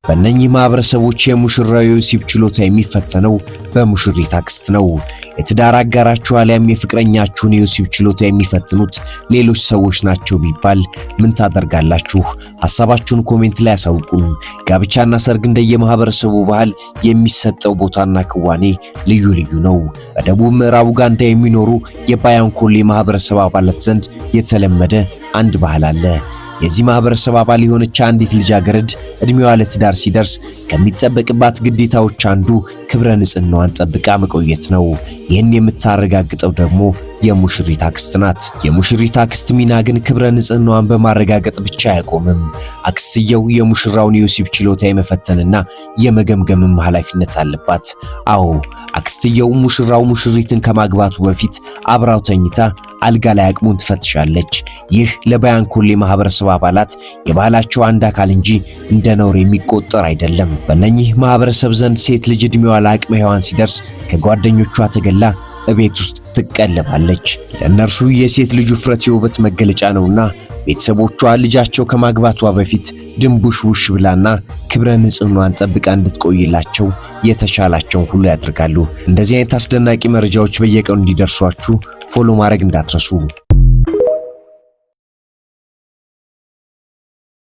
በእነኚህ ማህበረሰቦች የሙሽራው የወሲብ ችሎታ የሚፈተነው በሙሽሪት አክስት ነው። የትዳር አጋራችሁ አሊያም የፍቅረኛችሁን የወሲብ ችሎታ የሚፈትኑት ሌሎች ሰዎች ናቸው ቢባል ምን ታደርጋላችሁ? ሐሳባችሁን ኮሜንት ላይ አሳውቁን። ጋብቻና ሰርግ እንደየማህበረሰቡ ባህል የሚሰጠው ቦታና ክዋኔ ልዩ ልዩ ነው። በደቡብ ምዕራብ ኡጋንዳ የሚኖሩ የባያንኮሌ ማህበረሰብ አባላት ዘንድ የተለመደ አንድ ባህል አለ። የዚህ ማህበረሰብ አባል የሆነች አንዲት ልጃገረድ እድሜዋ ለትዳር ሲደርስ ከሚጠበቅባት ግዴታዎች አንዱ ክብረ ንጽህናዋን ጠብቃ መቆየት ነው። ይህን የምታረጋግጠው ደግሞ የሙሽሪት አክስት ናት። የሙሽሪት አክስት ሚና ግን ክብረ ንጽህናዋን በማረጋገጥ ብቻ አያቆምም። አክስትየው የሙሽራውን የወሲብ ችሎታ የመፈተንና የመገምገምም ኃላፊነት አለባት። አዎ አክስትየው ሙሽራው ሙሽሪትን ከማግባቱ በፊት አብራው ተኝታ አልጋ ላይ አቅሙን ትፈትሻለች። ይህ ለባያንኮሌ ማህበረሰብ አባላት የባህላቸው አንድ አካል እንጂ እንደ ነውር የሚቆጠር አይደለም። በእነኚህ ማህበረሰብ ዘንድ ሴት ልጅ እድሜዋ ለአቅመ ሔዋን ሲደርስ ከጓደኞቿ ተገላ እቤት ውስጥ ትቀለባለች። ለእነርሱ የሴት ልጅ ውፍረት የውበት መገለጫ ነውና ቤተሰቦቿ ልጃቸው ከማግባቷ በፊት ድንቡሽ ውሽ ብላና ክብረ ንጽህናዋን ጠብቃ እንድትቆይላቸው የተሻላቸውን ሁሉ ያደርጋሉ። እንደዚህ አይነት አስደናቂ መረጃዎች በየቀኑ እንዲደርሷችሁ ፎሎ ማድረግ እንዳትረሱ።